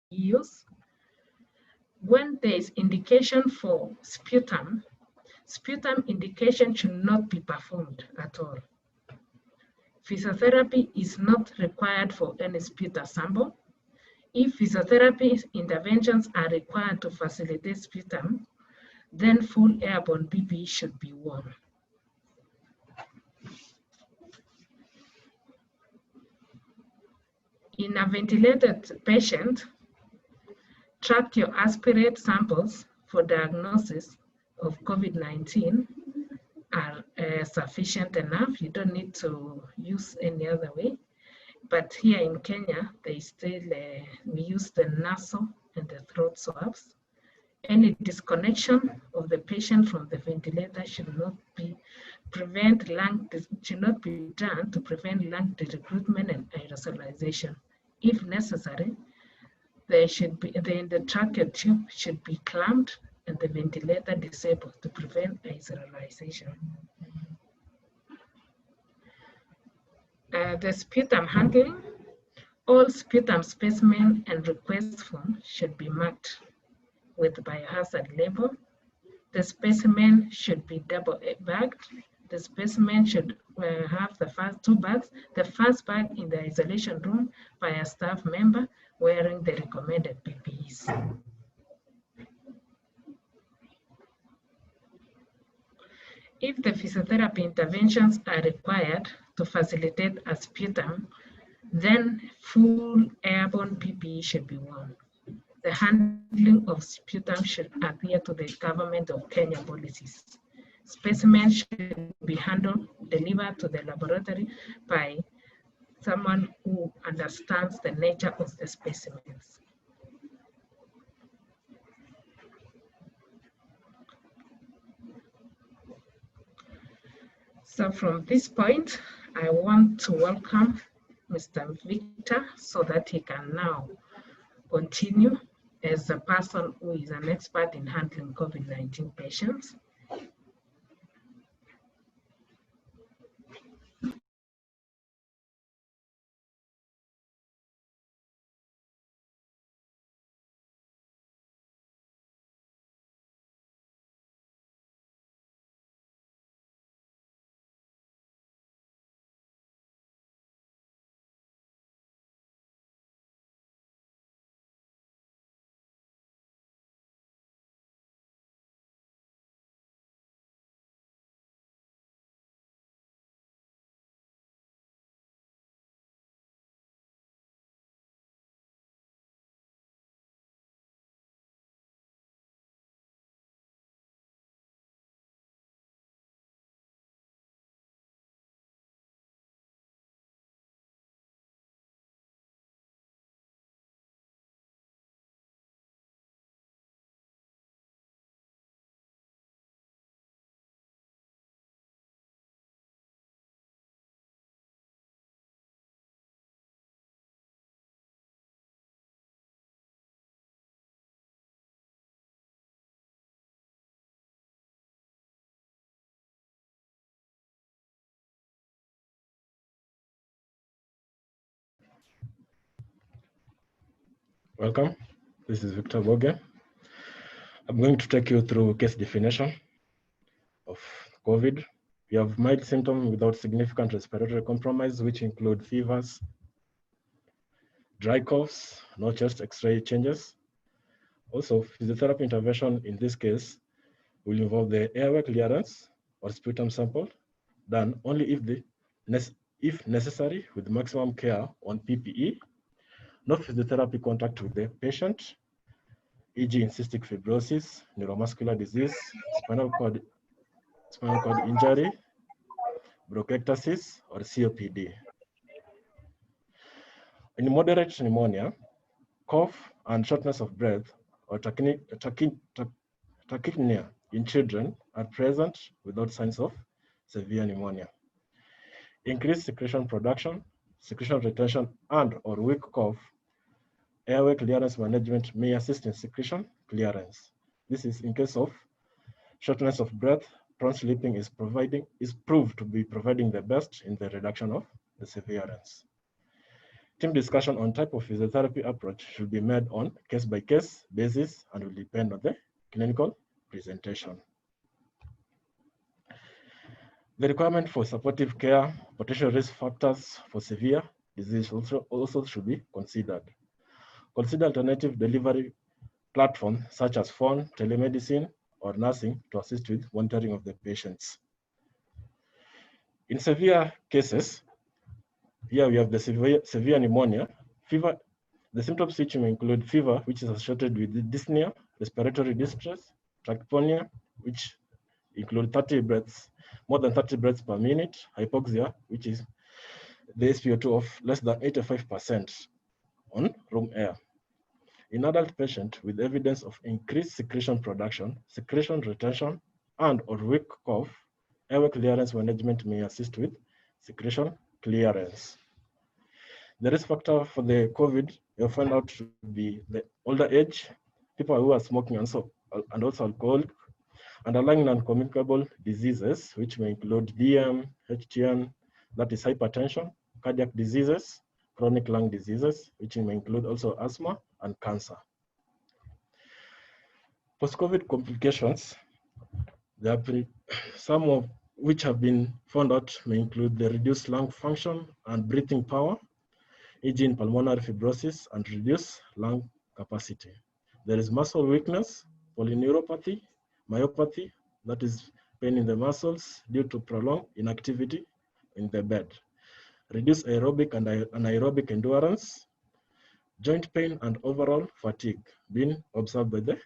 use. When there is indication for sputum, sputum indication should not be performed at all. Physiotherapy is not required for any sputum sample. If physiotherapy interventions are required to facilitate sputum, then full airborne PPE should be worn. In a ventilated patient, tracheoaspirate samples for diagnosis of COVID-19 are sufficient enough. You don't need to use any other way. But here in Kenya, they still we use the nasal and the throat swabs. Any disconnection of the patient from the ventilator should not be done to prevent lung recruitment and aerosolization. If necessary, the trachea tube should be clamped and the ventilator disabled to prevent aerosolization. The sputum handling, all sputum specimen and request form should be marked with biohazard label. The specimen should be double bagged. The specimen should have the first 2 bags, the first bag in the isolation room by a staff member wearing the recommended PPEs. If the physiotherapy interventions are required to facilitate a sputum, then full airborne PPE should be worn. The handling of sputum should adhere to the Government of Kenya policies. Specimens should be delivered to the laboratory by someone who understands the nature of the specimens. So from this point, I want to welcome Mr. Victor so that he can now continue as a person who is an expert in handling COVID-19 patients. Welcome, this is Victor Boge. I'm going to take you through case definition of COVID. We have mild symptoms without significant respiratory compromise, which include fevers, dry coughs, no chest X-ray changes. Also, physiotherapy intervention in this case will involve the airway clearance or sputum sample, done only if necessary with maximum care on PPE. No physiotherapy contact with the patient, e.g. in cystic fibrosis, neuromuscular disease, spinal cord injury, bronchiectasis, or COPD. In moderate pneumonia, cough and shortness of breath or tachypnea in children are present without signs of severe pneumonia. Increased secretion production, secretion retention, and or weak cough, airway clearance management may assist in secretion clearance. This is in case of shortness of breath. Prompt sleeping is proved to be providing the best in the reduction of the severance. Team discussion on type of physiotherapy approach should be made on case-by-case basis and will depend on the clinical presentation. The requirement for supportive care, potential risk factors for severe disease also should be considered. Consider alternative delivery platforms such as phone, telemedicine, or nursing to assist with monitoring of the patients. In severe cases, here we have the severe pneumonia, fever. The symptoms which may include fever, which is associated with dyspnea, respiratory distress, tachypnea, which include 30 breaths, more than 30 breaths per minute, hypoxia, which is the SpO2 of less than 85% on room air. In adult patients with evidence of increased secretion production, secretion retention, and or weak cough, airway clearance management may assist with secretion clearance. The risk factor for the COVID, you'll find out to be the older age, people who are smoking and also alcohol, underlying non-communicable diseases, which may include DM, HTN, that is hypertension, cardiac diseases, chronic lung diseases, which may include also asthma and cancer. Post-COVID complications, there have been some of which have been found out may include the reduced lung function and breathing power, e.g. in pulmonary fibrosis and reduced lung capacity. There is muscle weakness, polyneuropathy, myopathy, that is pain in the muscles due to prolonged inactivity in the bed, reduced aerobic and anaerobic endurance, joint pain and overall fatigue being observed by the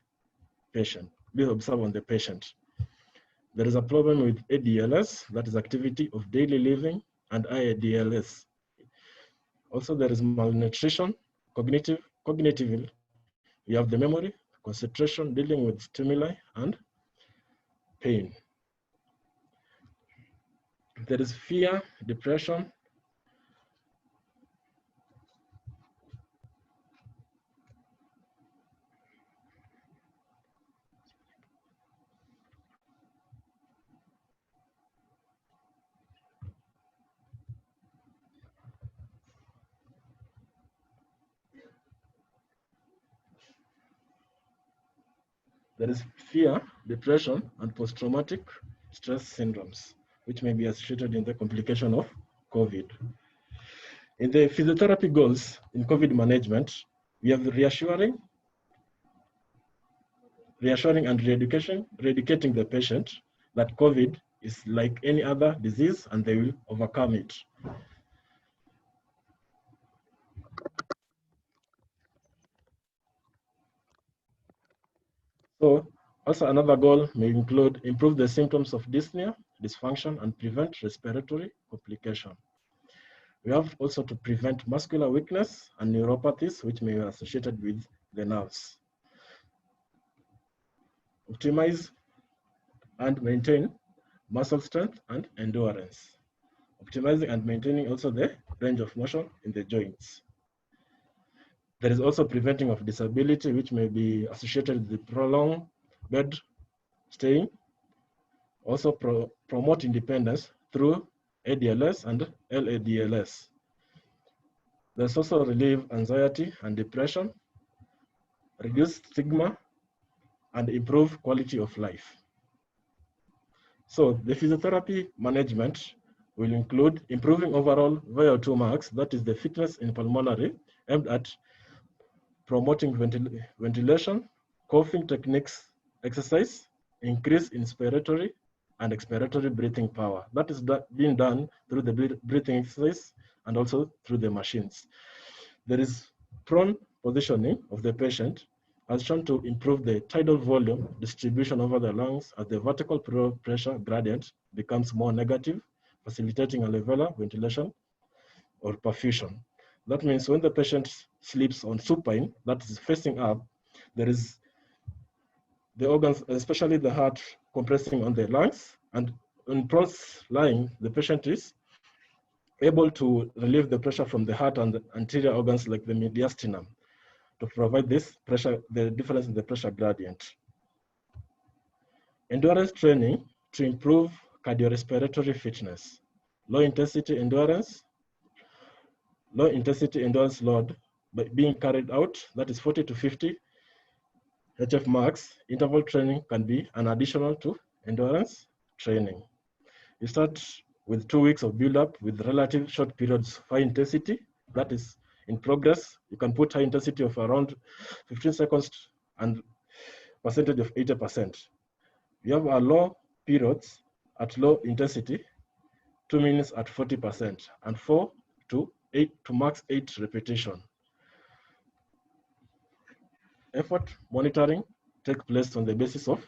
patient, on the patient. There is a problem with ADLS, that is activity of daily living, and IADLS. Also, there is malnutrition, cognitive, you have the memory, concentration, dealing with stimuli, and pain. There is fear, depression, there is fear, depression, and post-traumatic stress syndromes, which may be associated in the complication of COVID. In the physiotherapy goals in COVID management, we have reassuring and re-educating the patient that COVID is like any other disease and they will overcome it. So also another goal may include improve the symptoms of dyspnea, dysfunction, and prevent respiratory complication. We have also to prevent muscular weakness and neuropathies, which may be associated with the nerves. Optimize and maintain muscle strength and endurance. Optimizing and maintaining also the range of motion in the joints. There is also preventing of disability, which may be associated with prolonged bed staying. Also promote independence through ADLS and LADLS. There's also relieve anxiety and depression, reduce stigma, and improve quality of life. So the physiotherapy management will include improving overall VO2 max, that is the fitness in pulmonary, aimed at promoting ventilation, coughing techniques, exercise, increase inspiratory and expiratory breathing power. That is being done through the breathing exercise and also through the machines. There is prone positioning of the patient as shown to improve the tidal volume distribution over the lungs as the vertical pressure gradient becomes more negative, facilitating alveolar ventilation or perfusion. That means when the patient sleeps on supine, that is facing up, there is the organs, especially the heart, compressing on the lungs, and in prone lying, the patient is able to relieve the pressure from the heart and the anterior organs like the mediastinum to provide this pressure, the difference in the pressure gradient. Endurance training to improve cardiorespiratory fitness, low intensity endurance, low intensity endurance load being carried out, that is 40 to 50 HF max. Interval training can be an additional to endurance training. You start with 2 weeks of build-up with relative short periods of high intensity. That is in progress. You can put high intensity of around 15 seconds and percentage of 80%. You have a low periods at low intensity, 2 minutes at 40%, and 4 to 8 to max 8 repetition. Effort monitoring takes place on the basis of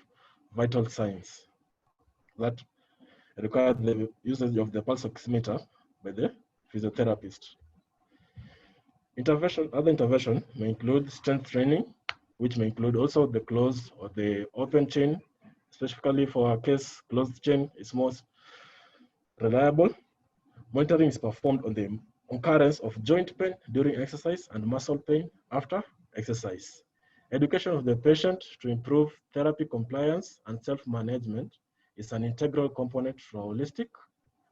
vital signs that require the usage of the pulse oximeter by the physiotherapist. Other intervention may include strength training, which may include also the closed or the open chain. Specifically for our case, closed chain is most reliable. Monitoring is performed on the occurrence of joint pain during exercise and muscle pain after exercise. Education of the patient to improve therapy compliance and self-management is an integral component to a holistic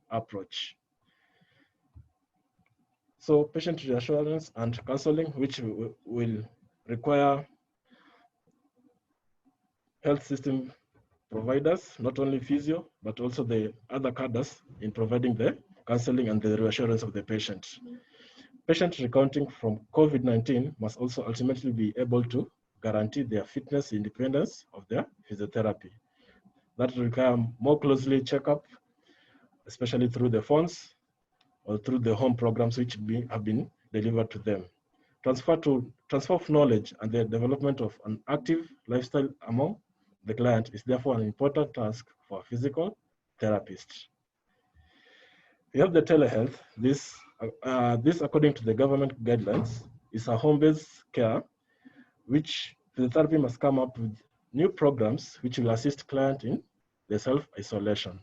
approach. So patient reassurance and counseling, which will require health system providers, not only physio, but also the other cadres in providing the counseling and the reassurance of the patient. Patients recounting from COVID-19 must also ultimately be able to guarantee their fitness independence of their physiotherapy. That require more closely checkup, especially through the phones or through the home programs which have been delivered to them. Transfer of knowledge and the development of an active lifestyle among the client is therefore an important task for a physical therapist. We have the telehealth. This according to the government guidelines, is a home-based care, which the therapy must come up with new programs which will assist client in the self-isolation.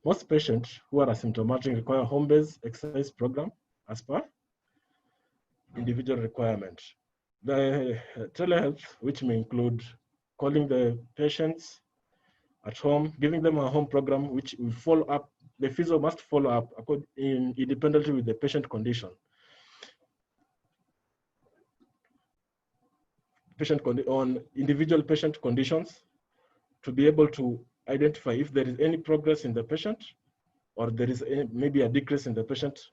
Most patients who are asymptomatic require home-based exercise program as per individual requirement. The telehealth, which may include calling the patients at home, giving them a home program which will follow up. The physio must follow up independently with the patient condition. On individual patient conditions to be able to identify if there is any progress in the patient or there is maybe a decrease in the patient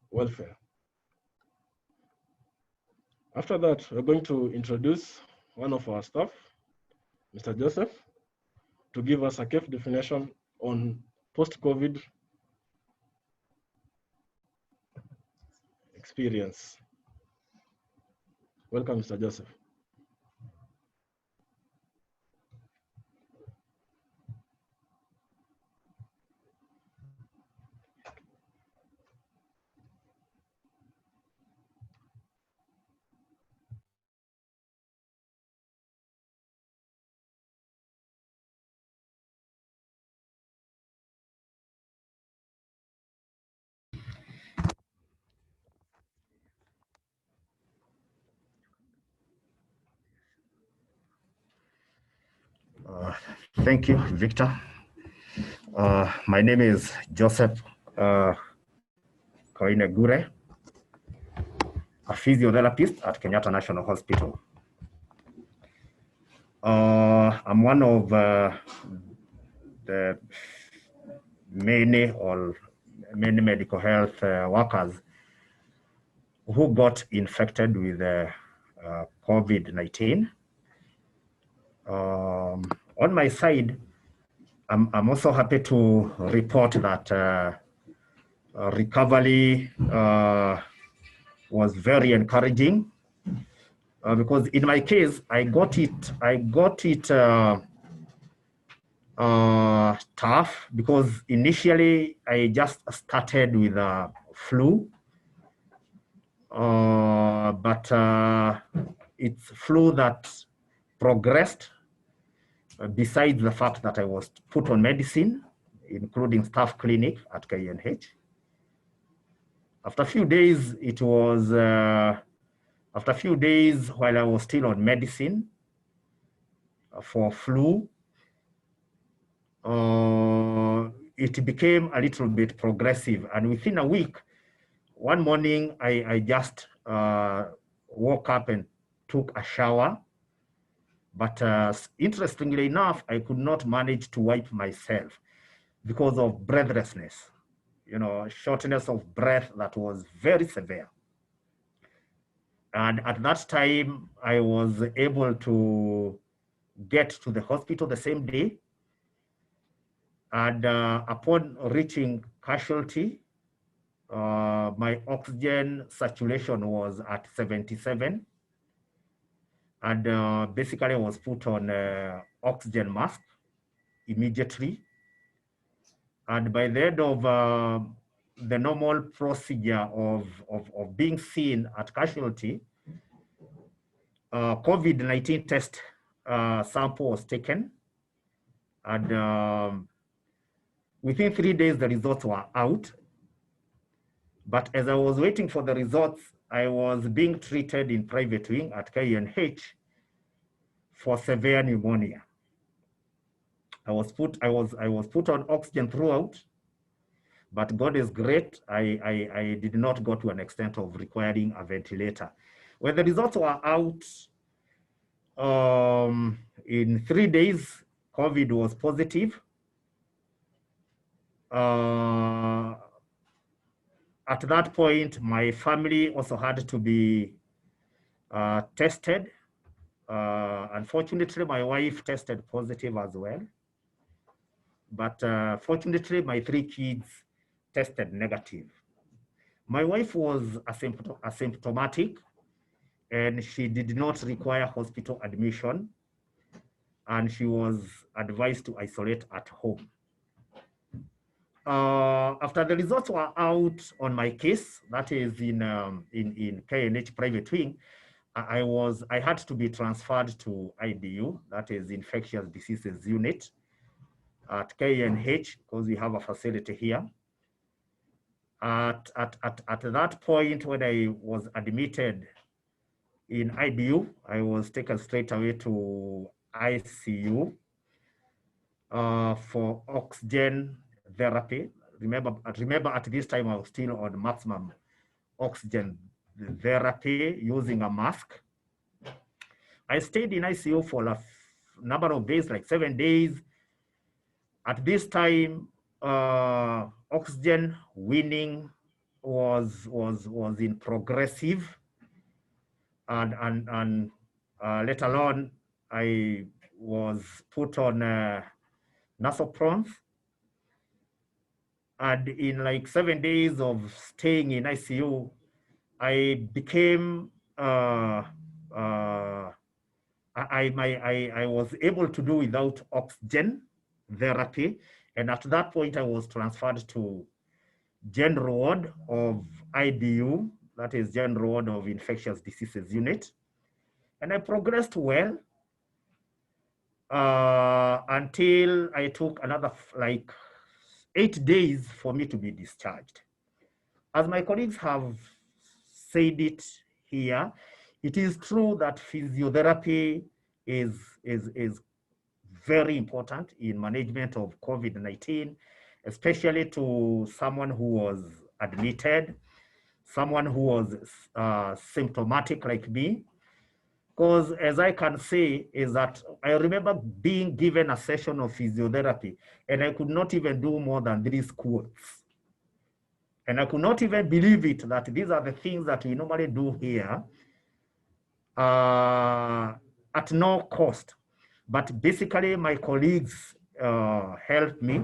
welfare. After that, we're going to introduce one of our staff, Mr. Joseph, to give us a careful definition on post-COVID experience. Welcome, Mr. Joseph. Thank you, Victor. My name is Joseph Koinegure, a physiotherapist at Kenyatta National Hospital. I'm one of the many medical health workers who got infected with COVID-19. On my side, I'm also happy to report that recovery was very encouraging because in my case, I got it tough because initially I just started with a flu, but it's flu that progressed. Besides the fact that I was put on medicine, including staff clinic at KNH. After a few days, after a few days while I was still on medicine for flu, it became a little bit progressive. And within a week, one morning, I just woke up and took a shower. But interestingly enough, I could not manage to wipe myself because of breathlessness, you know, shortness of breath that was very severe. And at that time, I was able to get to the hospital the same day. And upon reaching casualty, my oxygen saturation was at 77. And basically I was put on oxygen mask immediately. And by the end of the normal procedure of being seen at casualty, COVID-19 test sample was taken. And within 3 days, the results were out. But as I was waiting for the results, I was being treated in private wing at KNH for severe pneumonia. I was put on oxygen throughout, but God is great. I did not go to an extent of requiring a ventilator. When the results were out, in 3 days, COVID was positive. At that point, my family also had to be tested. Unfortunately, my wife tested positive as well. But fortunately, my 3 kids tested negative. My wife was asymptomatic, and she did not require hospital admission, and she was advised to isolate at home. After the results were out on my case, that is in KNH private wing, I had to be transferred to IDU, that is infectious diseases unit, at KNH, because we have a facility here. At that point, when I was admitted in IDU, I was taken straight away to ICU for oxygen therapy. Remember, at this time, I was still on maximum oxygen therapy using a mask. I stayed in ICU for a number of days, like 7 days. At this time, oxygen weaning was in progressive, and let alone I was put on nasoprons. And in like 7 days of staying in ICU, I became I was able to do without oxygen therapy. And at that point, I was transferred to general ward of IDU, that is general ward of infectious diseases unit. And I progressed well until I took another like 8 days for me to be discharged. As my colleagues have said it here, it is true that physiotherapy is very important in management of COVID-19, especially to someone who was admitted, someone who was symptomatic like me. Because as I can say is that I remember being given a session of physiotherapy and I could not even do more than 3 squats. And I could not even believe it that these are the things that we normally do here at no cost. But basically my colleagues helped me.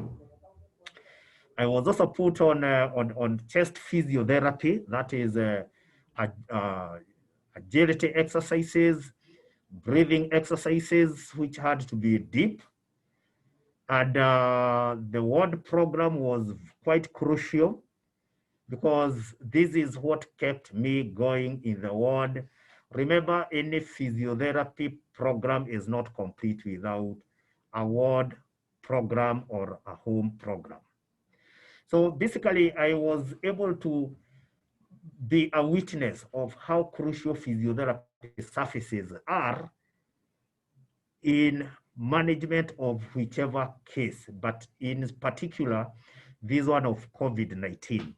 I was also put on chest physiotherapy, that is agility exercises, breathing exercises, which had to be deep. And the ward program was quite crucial because this is what kept me going in the ward. Remember, any physiotherapy program is not complete without a ward program or a home program. So basically, I was able to be a witness of how crucial physiotherapy services are in management of whichever case, but in particular, this one of COVID-19.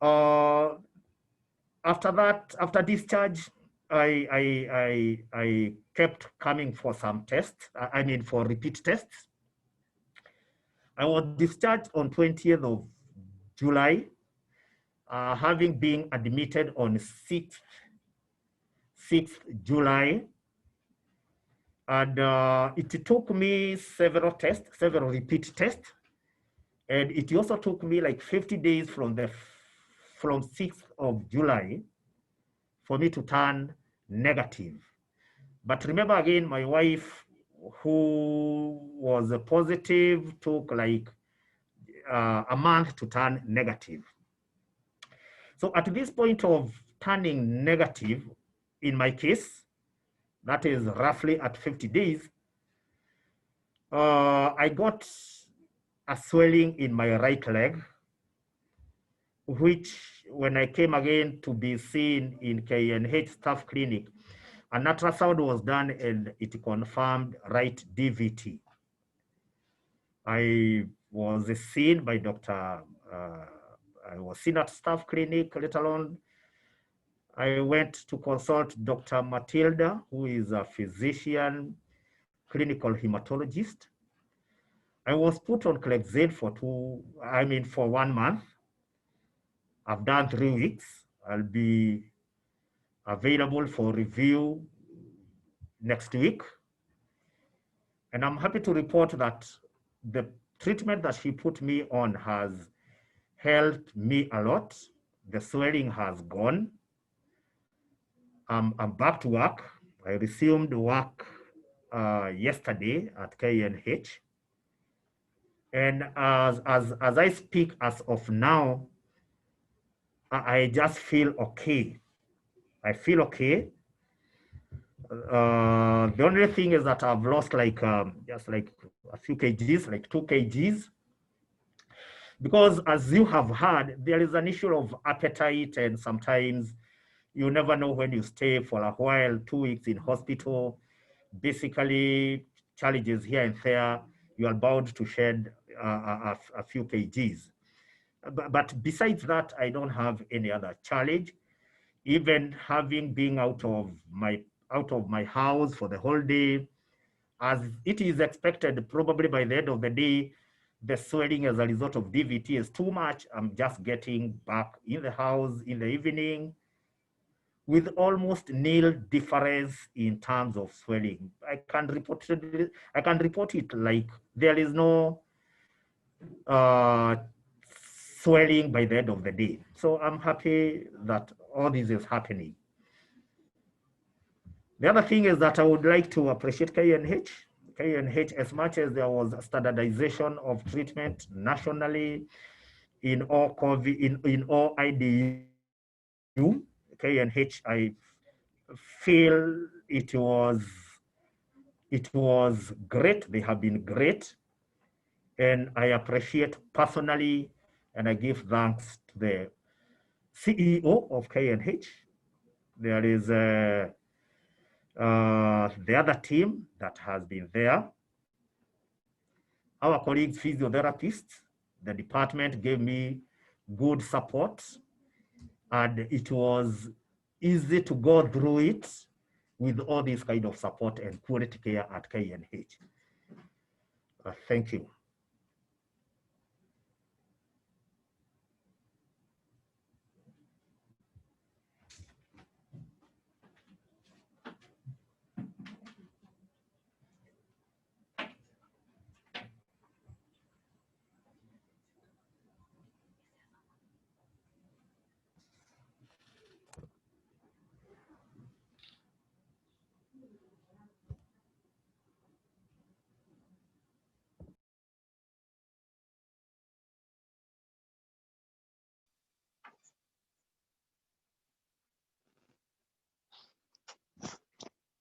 After that, after discharge, I kept coming for some tests, I mean for repeat tests. I was discharged on 20th of July, having been admitted on 6th July. And it took me several tests, several repeat tests. And it also took me like 50 days from 6th of July for me to turn negative. But remember again, my wife, who was positive, took like a month to turn negative. So at this point of turning negative, in my case, that is roughly at 50 days, I got a swelling in my right leg, which when I came again to be seen in KNH staff clinic, an ultrasound was done and it confirmed right DVT. I was seen by Dr. I was seen at staff clinic. Later on, I went to consult Dr. Matilda, who is a physician, clinical hematologist. I was put on Clexane for 1 month. I've done 3 weeks. I'll be available for review next week. And I'm happy to report that the treatment that she put me on has helped me a lot. The swelling has gone. I'm back to work. I resumed work yesterday at KNH. And as I speak as of now, I just feel okay. I feel okay. The only thing is that I've lost like just like a few kgs, like 2 kgs. Because as you have heard, there is an issue of appetite, and sometimes you never know when you stay for a while, 2 weeks in hospital, basically challenges here and there, you are bound to shed a few kgs. But besides that, I don't have any other challenge. Even having been out of my house for the whole day, as it is expected, probably by the end of the day, the swelling as a result of DVT is too much. I'm just getting back in the house in the evening with almost nil difference in terms of swelling. I can report it like there is no swelling by the end of the day. So I'm happy that all this is happening. The other thing is that I would like to appreciate KNH. KNH, as much as there was a standardization of treatment nationally in all COVID, in all IDU, KNH, I feel it was great. They have been great. And I appreciate personally, and I give thanks to the CEO of KNH. There is the other team that has been there. Our colleagues, physiotherapists, the department gave me good support, and it was easy to go through it with all this kind of support and quality care at KNH. Thank you.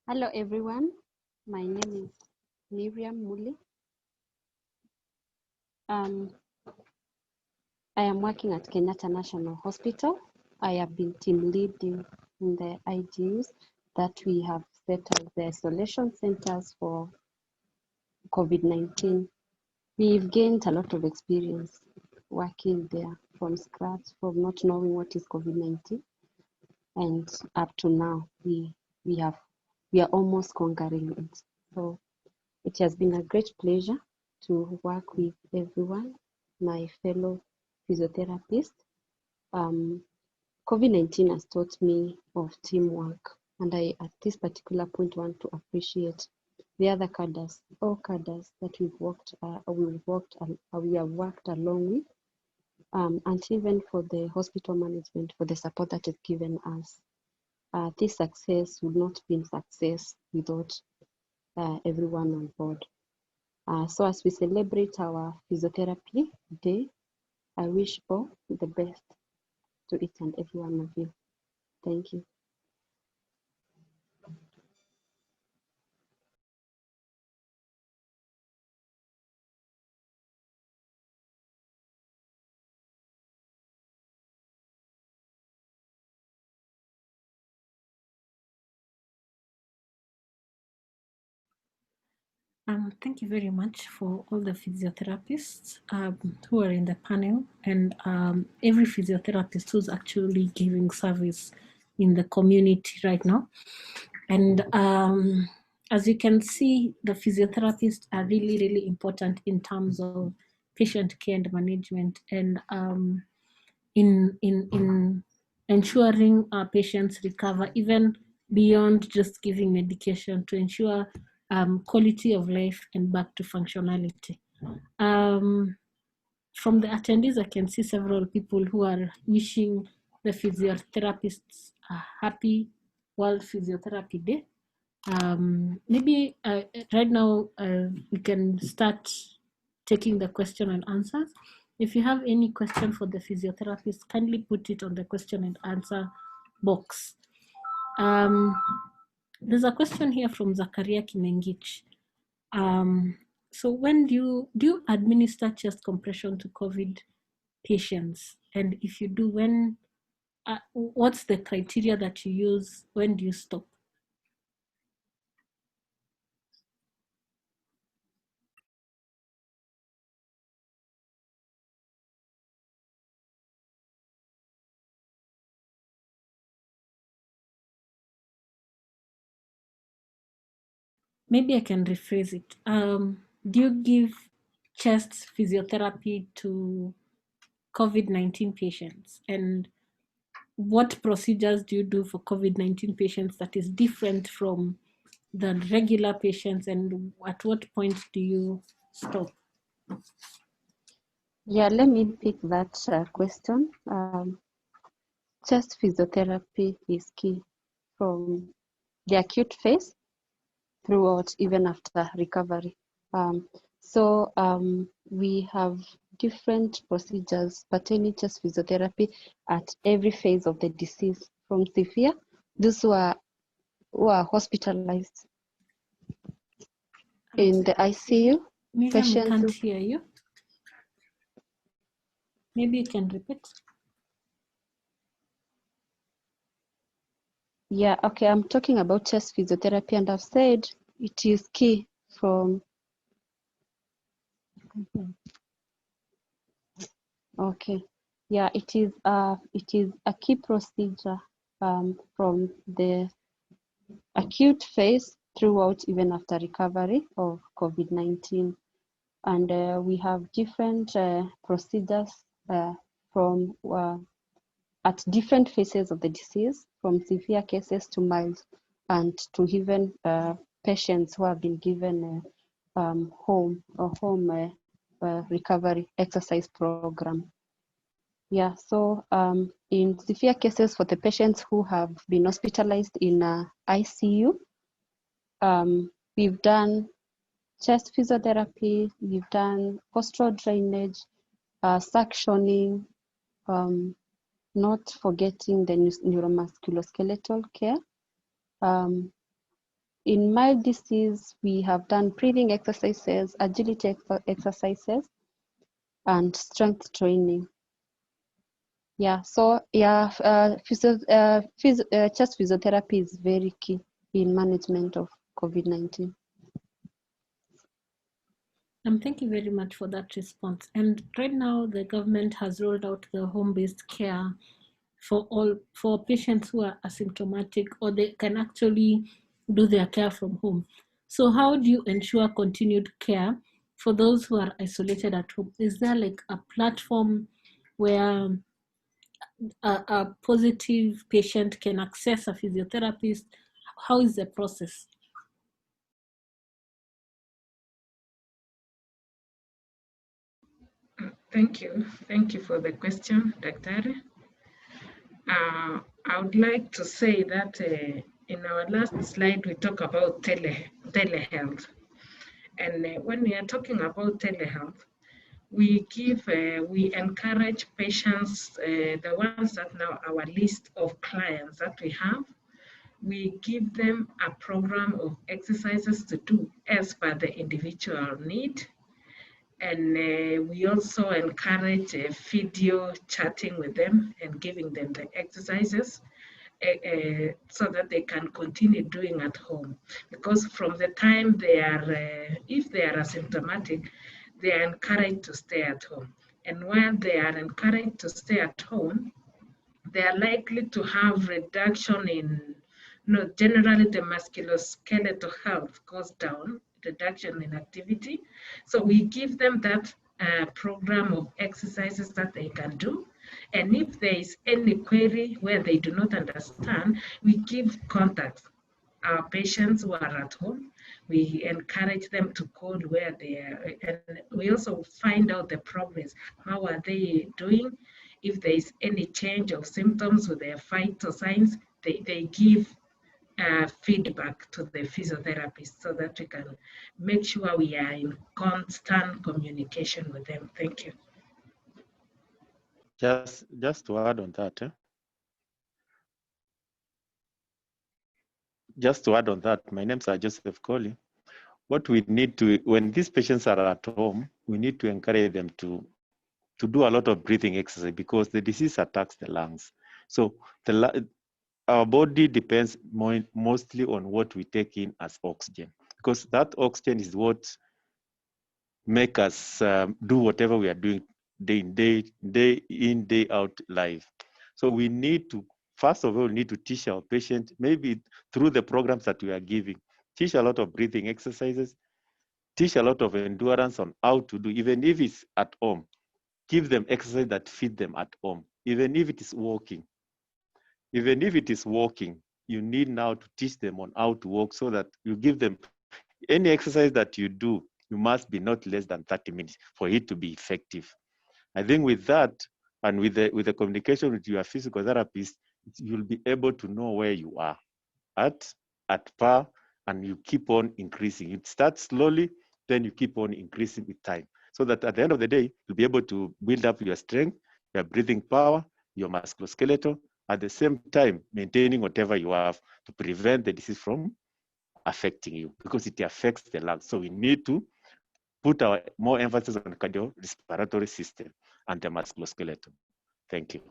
Hello everyone, my name is Miriam Muli. I am working at Kenyatta National Hospital. I have been team leading in the IGUs that we have set up the isolation centers for COVID-19. We've gained a lot of experience working there. from scratch, from not knowing what is COVID-19, and up to now, we are almost conquering it. So it has been a great pleasure to work with everyone, my fellow physiotherapists. COVID-19 has taught me of teamwork, and I, at this particular point, want to appreciate the other cadres, all cadres that we have worked along with, and even for the hospital management for the support that is given us. This success would not be success without everyone on board. So as we celebrate our Physiotherapy Day, I wish all the best to each and every one of you. Thank you. Thank you very much for all the physiotherapists who are in the panel, and every physiotherapist who's actually giving service in the community right now. And as you can see, the physiotherapists are really, really important in terms of patient care and management, and in ensuring our patients recover, even beyond just giving medication, to ensure quality of life and back to functionality. From the attendees, I can see several people who are wishing the physiotherapists a happy World Physiotherapy Day. Maybe right now we can start taking the question and answers. If you have any question for the physiotherapist, kindly put it on the question and answer box. There's a question here from Zakaria Kimengich. So when do you administer chest compression to COVID patients? And if you do, when, what's the criteria that you use? When do you stop? Maybe I can rephrase it. Do you give chest physiotherapy to COVID-19 patients? And what procedures do you do for COVID-19 patients that is different from the regular patients? And at what point do you stop? Yeah, let me pick that question. Chest physiotherapy is key from the acute phase throughout, even after recovery. We have different procedures pertaining to chest physiotherapy at every phase of the disease, from severe, those who are hospitalized in the ICU. Miriam, we can't hear you. Maybe you can repeat. Yeah, okay, I'm talking about chest physiotherapy, and I've said it is key from, okay, yeah, it is a key procedure from the acute phase throughout, even after recovery of COVID-19. And we have different procedures from at different phases of the disease, from severe cases to mild, and to even patients who have been given a home recovery exercise program. Yeah, so in severe cases, for the patients who have been hospitalized in ICU, we've done chest physiotherapy, we've done postural drainage, suctioning, not forgetting the neuromusculoskeletal care. In mild disease, we have done breathing exercises, agility exercises, and strength training. Yeah, so yeah, chest physiotherapy is very key in management of COVID-19. Thank you very much for that response. And right now, the government has rolled out the home-based care for patients who are asymptomatic, or they can actually do their care from home. So how do you ensure continued care for those who are isolated at home? Is there like a platform where a positive patient can access a physiotherapist? How is the process? Thank you. Thank you for the question, Dr. I would like to say that in our last slide, we talk about telehealth. And when we are talking about telehealth, we encourage patients, the ones that now our list of clients that we have, we give them a program of exercises to do as per the individual need. And we also encourage video chatting with them and giving them the exercises so that they can continue doing at home. Because from the time they are, if they are asymptomatic, they are encouraged to stay at home. And while they are encouraged to stay at home, they are likely to have reduction in, generally the musculoskeletal health goes down, reduction in activity. So we give them that program of exercises that they can do. And if there is any query where they do not understand, we give contacts. Our patients who are at home, we encourage them to call where they are. And we also find out the progress. How are they doing? If there is any change of symptoms with their vital signs, they give feedback to the physiotherapist so that we can make sure we are in constant communication with them. Thank you. Just to add on that, just to add on that, my name is Joseph Colley. What we need to, when these patients are at home, we need to encourage them to do a lot of breathing exercise because the disease attacks the lungs. So our body depends mostly on what we take in as oxygen, because that oxygen is what make us do whatever we are doing day in, day out life. So we need to, first of all, need to teach our patient, maybe through the programs that we are giving, teach a lot of breathing exercises, teach a lot of endurance on how to do, even if it's at home. Give them exercise that fit them at home, even if it is walking. Even if it is walking, you need now to teach them on how to walk so that you give them any exercise that you do, you must be not less than 30 minutes for it to be effective. I think with that, and with the communication with your physical therapist, you'll be able to know where you are at par, and you keep on increasing. It starts slowly, then you keep on increasing with time. So that at the end of the day, you'll be able to build up your strength, your breathing power, your musculoskeletal, at the same time, maintaining whatever you have to prevent the disease from affecting you, because it affects the lungs. So we need to put our more emphasis on the cardiorespiratory system and the musculoskeletal. Thank you.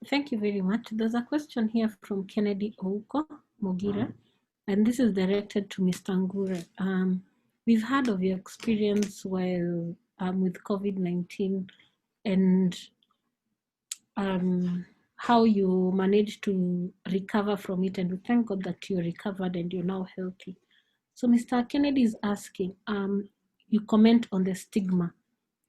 Thank you very much. There's a question here from Kennedy Ouko Mogira, and this is directed to Mr. Ngure. We've heard of your experience while with COVID-19 and how you managed to recover from it, and we thank God that you recovered and you're now healthy. So Mr. Kennedy is asking, you comment on the stigma.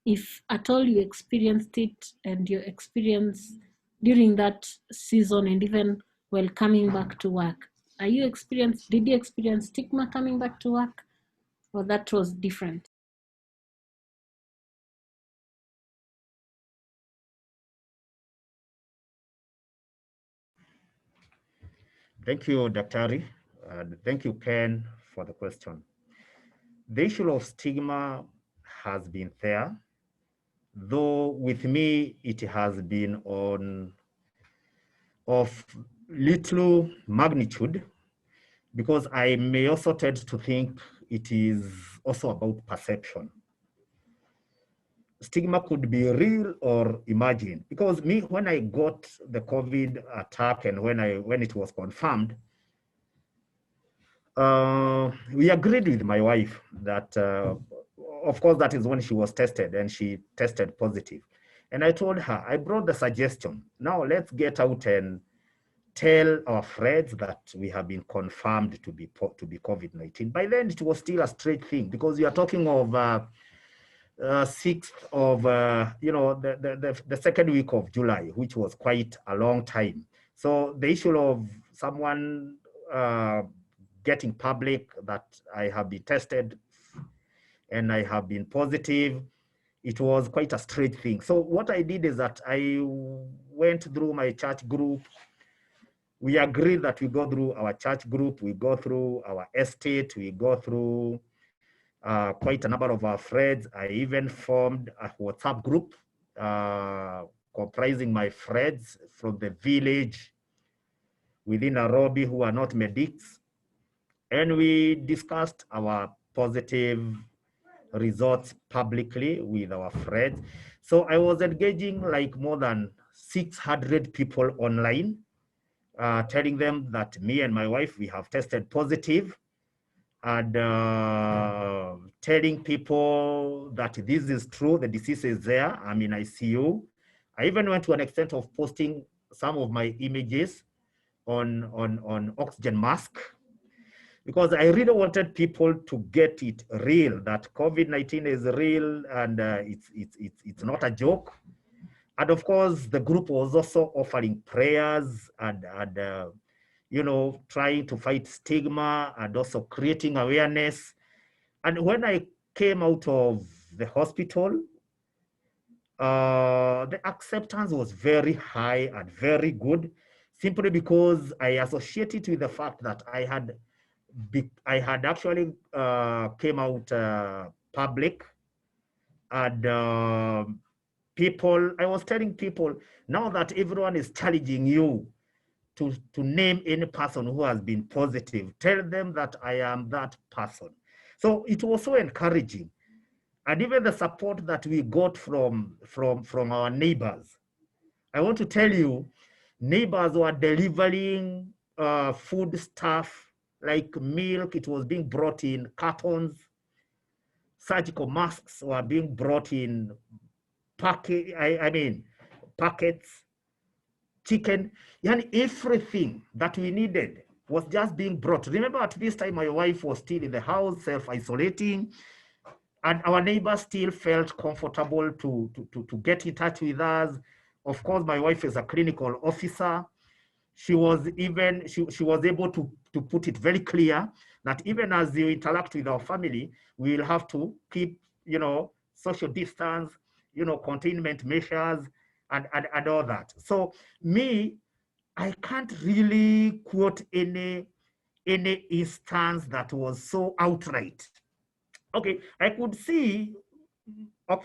If at all you experienced it and your experience during that season and even while coming back to work, did you experience stigma coming back to work, or that was different? Thank you, Dr. And thank you, Ken, for the question. The issue of stigma has been there, though with me, it has been of little magnitude, because I may also tend to think it is also about perception. Stigma could be real or imagined, because me, when I got the COVID attack and when it was confirmed, we agreed with my wife that, of course, that is when she was tested and she tested positive. And I told her, I brought the suggestion. Now let's get out and tell our friends that we have been confirmed to be COVID-19. By then, it was still a straight thing because we are talking of 6th of, the second week of July, which was quite a long time. So the issue of someone getting public that I have been tested and I have been positive, it was quite a straight thing. So what I did is that I went through my church group. We agreed that we go through our church group, we go through our estate, we go through quite a number of our friends. I even formed a WhatsApp group comprising my friends from the village within Nairobi who are not medics. And we discussed our positive results publicly with our friends. So I was engaging like more than 600 people online, telling them that me and my wife, we have tested positive, and telling people that this is true, the disease is there, I'm in ICU. I even went to an extent of posting some of my images on oxygen mask, because I really wanted people to get it real, that COVID-19 is real and it's not a joke. And of course, the group was also offering prayers and trying to fight stigma and also creating awareness. And when I came out of the hospital, the acceptance was very high and very good, simply because I associate it with the fact that I had actually came out public, and I was telling people, now that everyone is challenging you to name any person who has been positive, tell them that I am that person. So it was so encouraging. And even the support that we got from our neighbors. I want to tell you, neighbors were delivering food stuff like milk. It was being brought in cartons. Surgical masks were being brought in packets, chicken, and everything that we needed was just being brought. Remember, at this time, my wife was still in the house, self-isolating, and our neighbors still felt comfortable to get in touch with us. Of course, my wife is a clinical officer. She was able to put it very clear that even as you interact with our family, we will have to keep, social distance, containment measures, and all that. So me, I can't really quote any instance that was so outright. Okay, I could see,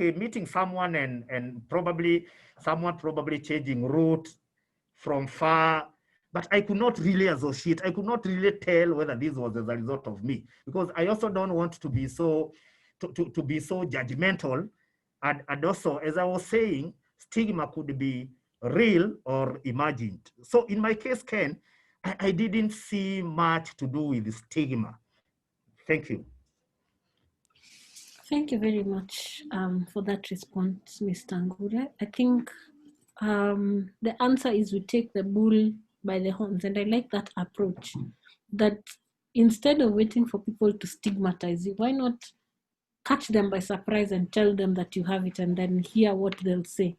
meeting someone and probably someone changing route from far, but I could not really associate. I could not really tell whether this was as a result of me, because I also don't want to be so to be so judgmental. And also, as I was saying, stigma could be real or imagined. So in my case, Ken, I didn't see much to do with stigma. Thank you. Thank you very much for that response, Mr. Ngure. I think the answer is we take the bull by the horns, and I like that approach, that instead of waiting for people to stigmatize you, why not catch them by surprise and tell them that you have it and then hear what they'll say?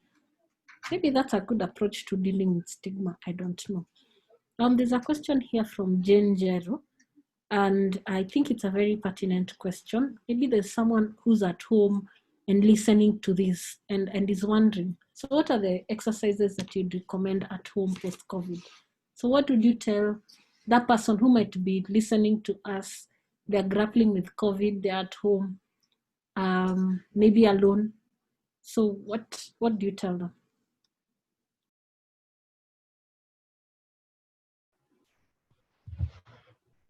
Maybe that's a good approach to dealing with stigma. I don't know. There's a question here from Jane Jero, and I think it's a very pertinent question. Maybe there's someone who's at home and listening to this and is wondering, so what are the exercises that you'd recommend at home post-COVID? So what would you tell that person who might be listening to us? They're grappling with COVID, they're at home, maybe alone. So what do you tell them?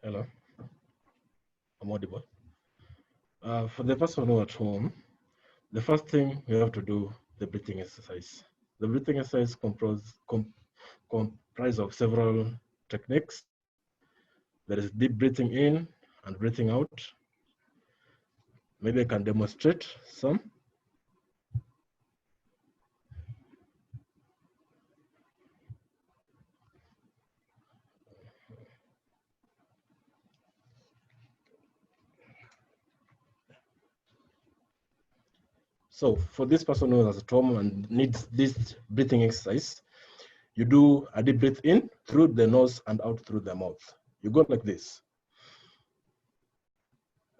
Hello, I'm audible. For the person who at home, the first thing you have to do, the breathing exercise. The breathing exercise comprise of several techniques. There is deep breathing in and breathing out. Maybe I can demonstrate some. So for this person who has a trauma and needs this breathing exercise, you do a deep breath in through the nose and out through the mouth. You go like this,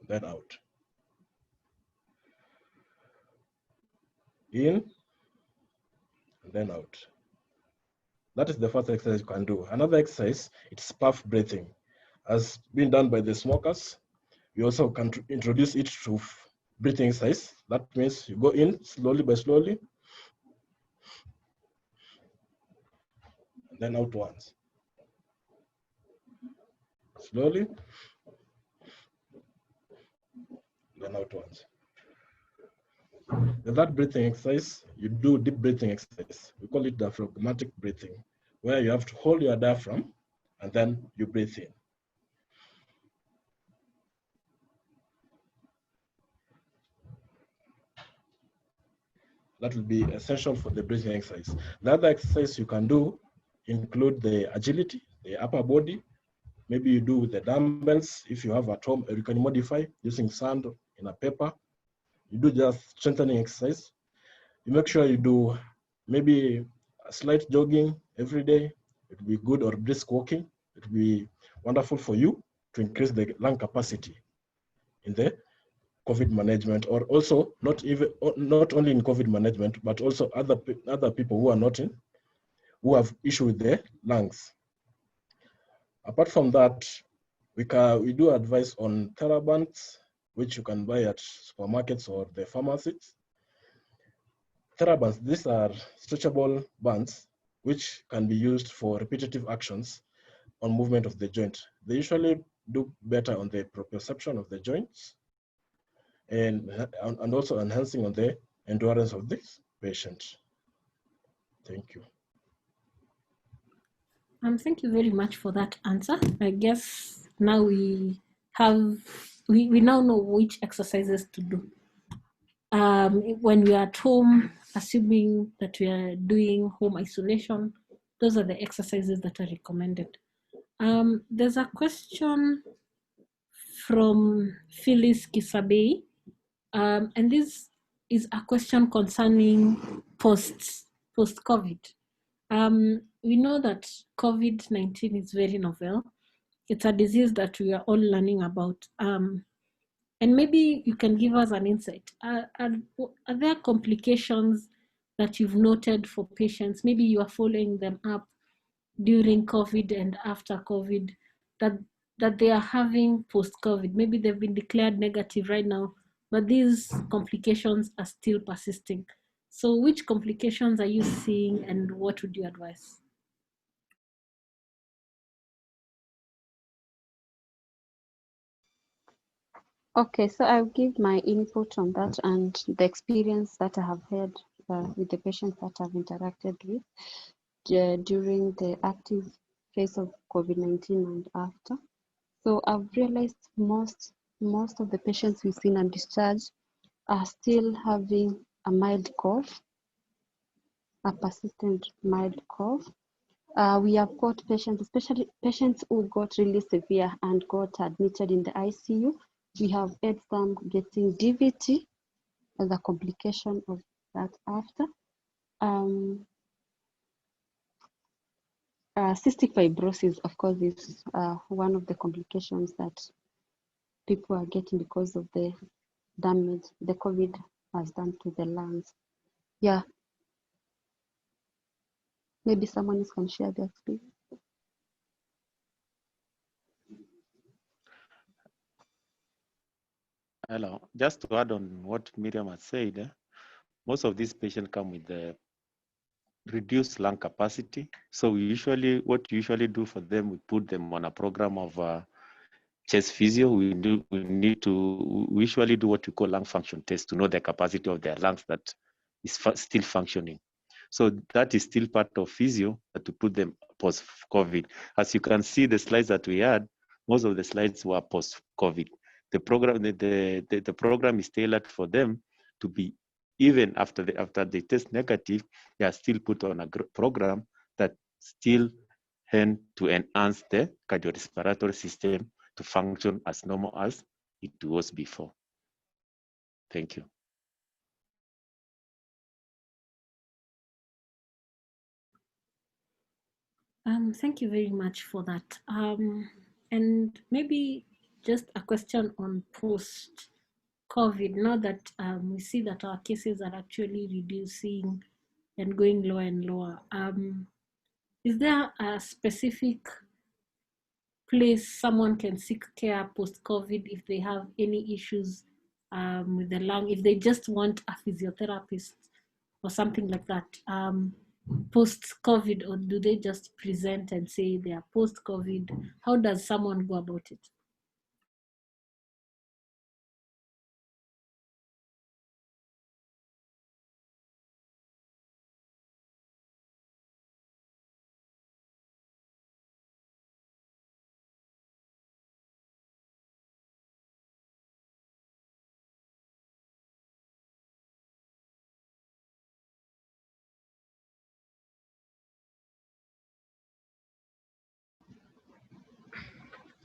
then out. In, and then out. That is the first exercise you can do. Another exercise, it's puff breathing. As being done by the smokers, we also can introduce it to breathing exercise. That means you go in slowly by slowly, and then out once. Slowly, then out once. That breathing exercise, you do deep breathing exercise. We call it diaphragmatic breathing, where you have to hold your diaphragm and then you breathe in. That will be essential for the breathing exercise. The other exercise you can do include the agility, the upper body. Maybe you do with the dumbbells. If you have at home, you can modify using sand in a paper. You do just strengthening exercise. You make sure you do maybe a slight jogging every day. It will be good, or brisk walking. It will be wonderful for you to increase the lung capacity in the COVID management, or also not only in COVID management, but also other people who are not in, who have issue with their lungs. Apart from that, we do advise on TheraBands, which you can buy at supermarkets or the pharmacies. TheraBands, these are stretchable bands which can be used for repetitive actions on movement of the joint. They usually do better on the proprioception of the joints, and also enhancing on the endurance of this patient. Thank you. Thank you very much for that answer. I guess now we now know which exercises to do. When we are at home, assuming that we are doing home isolation, those are the exercises that are recommended. There's a question from Phyllis Kisabei, and this is a question concerning post-COVID. We know that COVID-19 is very novel. It's a disease that we are all learning about. And maybe you can give us an insight. Are there complications that you've noted for patients? Maybe you are following them up during COVID and after COVID that they are having post-COVID. Maybe they've been declared negative right now, but these complications are still persisting. So which complications are you seeing and what would you advise? Okay, so I'll give my input on that and the experience that I have had with the patients that I've interacted with during the active phase of COVID-19 and after. So I've realized most of the patients we've seen and discharged are still having a mild cough, a persistent mild cough. We have got patients, especially patients who got really severe and got admitted in the ICU. We have had some getting DVT as a complication of that after. Cystic fibrosis, of course, is one of the complications that people are getting because of the damage the COVID has done to the lungs. Yeah. Maybe someone else can share their experience. Hello, just to add on what Miriam has said, most of these patients come with the reduced lung capacity. So what we usually do for them, we put them on a program of chest physio. We usually do what we call lung function test to know the capacity of their lungs that is still functioning. So that is still part of physio to put them post-COVID. As you can see, the slides that we had, most of the slides were post-COVID. The program, the program is tailored for them to be, even after they test negative, they are still put on a program that still tend to enhance the cardiorespiratory system to function as normal as it was before. Thank you. Thank you very much for that. And maybe just a question on post-COVID. Now that we see that our cases are actually reducing and going lower and lower, is there a specific place someone can seek care post-COVID if they have any issues with the lung, if they just want a physiotherapist or something like that? Post-COVID, or do they just present and say they are post-COVID? How does someone go about it?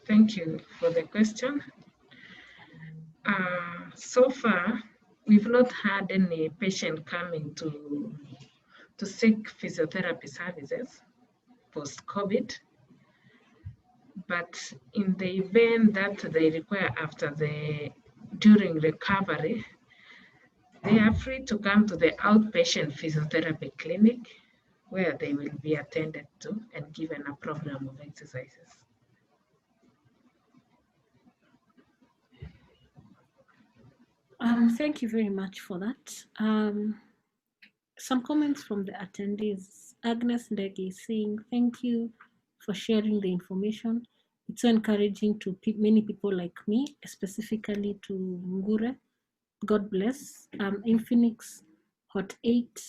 Thank you for the question. So far, we've not had any patient coming to seek physiotherapy services post-COVID. But in the event that they require during recovery, they are free to come to the outpatient physiotherapy clinic where they will be attended to and given a program of exercises. Thank you very much for that. Some comments from the attendees. Agnes Ndege is saying, thank you for sharing the information. It's so encouraging to many people like me, specifically to Ngure. God bless. Infinix Hot 8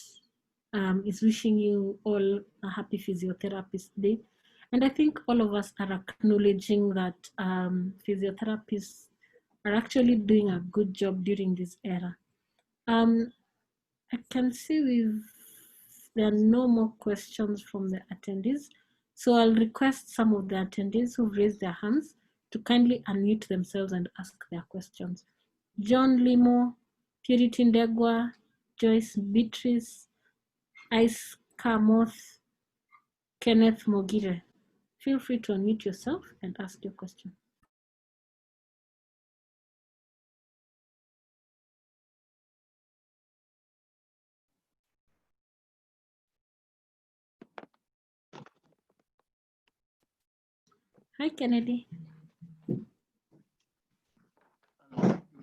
is wishing you all a happy Physiotherapist Day. And I think all of us are acknowledging that physiotherapists are actually doing a good job during this era. I can see there are no more questions from the attendees. So I'll request some of the attendees who've raised their hands to kindly unmute themselves and ask their questions. John Limo, Purity Ndegwa, Joyce Beatrice, Ice Kamoth, Kenneth Mogire. Feel free to unmute yourself and ask your question. Hi, Kennedy.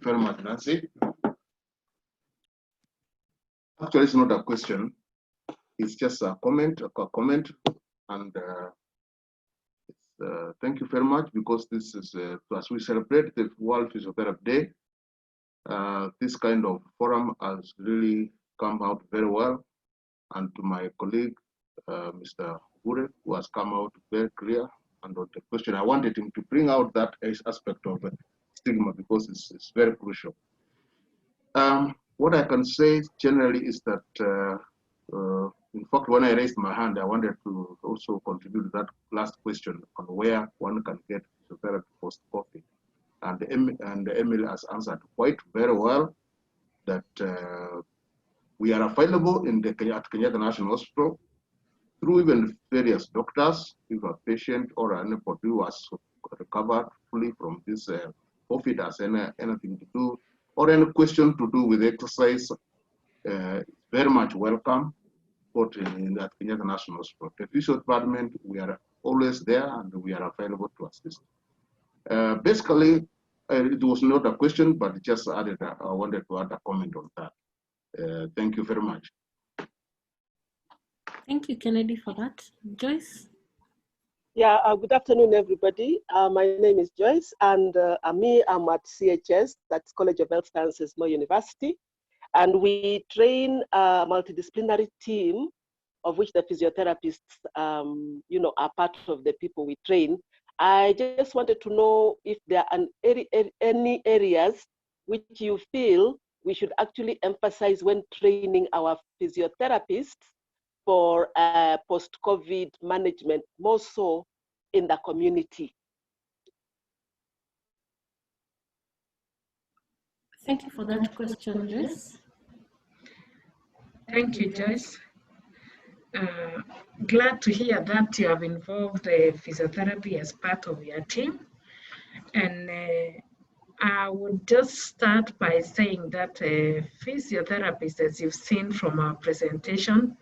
Very much, Nancy. Actually, it's not a question. It's just a comment, and thank you very much, because this is as we celebrate the World Physiotherapy Day. This kind of forum has really come out very well, and to my colleague, Mr. Gure, who has come out very clear. And on the question, I wanted him to bring out that aspect of stigma, because it's very crucial. What I can say generally is that, in fact, when I raised my hand, I wanted to also contribute to that last question on where one can get physiotherapy post-COVID. And Emily has answered quite very well that we are available at Kenyatta National Hospital through even various doctors, if a patient or anybody who has recovered fully from this COVID has anything to do, or any question to do with exercise, very much welcome, but at Kenyatta National Hospital. The physio department, we are always there and we are available to assist. Basically, it was not a question, but just I wanted to add a comment on that. Thank you very much. Thank you, Kennedy, for that. Joyce? Yeah, good afternoon, everybody. My name is Joyce, and I'm at CHS, that's College of Health Sciences, Moi University, and we train a multidisciplinary team, of which the physiotherapists, are part of the people we train. I just wanted to know if there are any areas which you feel we should actually emphasize when training our physiotherapists for post-COVID management, more so in the community. Thank you for that question, Joyce. Thank you, Joyce. Glad to hear that you have involved physiotherapy as part of your team. And I would just start by saying that physiotherapists, as you've seen from our presentation,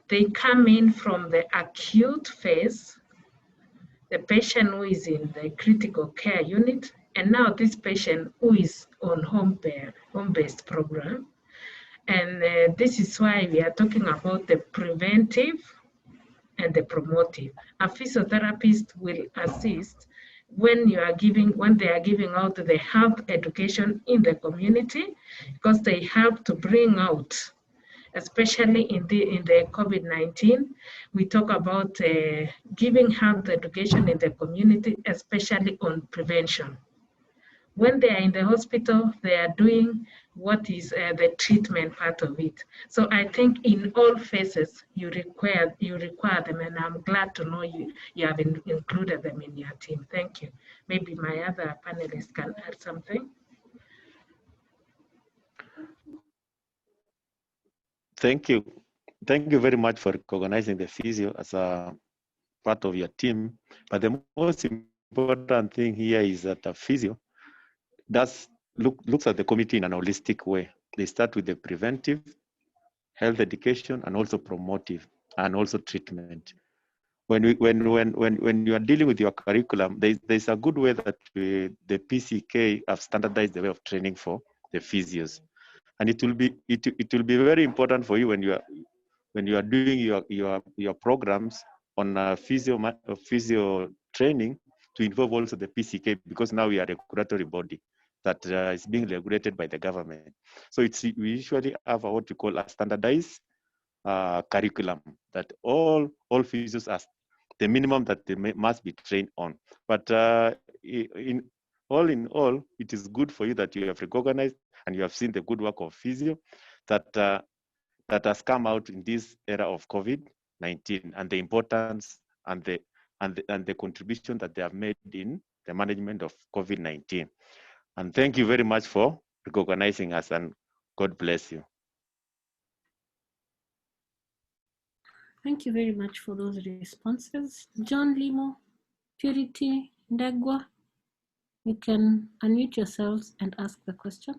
they come in from the acute phase, the patient who is in the critical care unit, and now this patient who is on home-based program. And this is why we are talking about the preventive and the promotive. A physiotherapist will assist when they are giving out the health education in the community, because they help to bring out, especially in the COVID-19, we talk about giving health education in the community, especially on prevention. When they are in the hospital, they are doing what is the treatment part of it. So I think in all phases, you require them, and I'm glad to know you have included them in your team. Thank you. Maybe my other panelists can add something. Thank you. Thank you very much for recognizing the physio as a part of your team. But the most important thing here is that a physio looks at the community in an holistic way. They start with the preventive, health education, and also promotive, and also treatment. When you are dealing with your curriculum, there's a good way that the PCK have standardized the way of training for the physios, and it will be very important for you when you are doing your programs on physio training to involve also the PCK, because now we are a regulatory body that is being regulated by the government. So we usually have what we call a standardized curriculum that all physios are the minimum that they must be trained on. But in all, it is good for you that you have recognized and you have seen the good work of physio that has come out in this era of COVID-19, and the importance and the contribution that they have made in the management of COVID-19. And thank you very much for recognizing us, and God bless you. Thank you very much for those responses. John Limo, Purity Ndagwa, you can unmute yourselves and ask the question.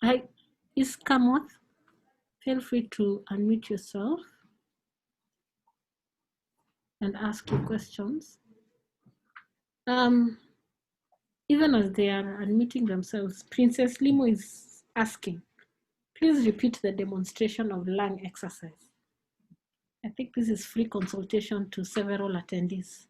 Hi, Iskamoth, feel free to unmute yourself and ask your questions. Even as they are unmuting themselves, Princess Limo is asking, please repeat the demonstration of lung exercise. I think this is free consultation to several attendees.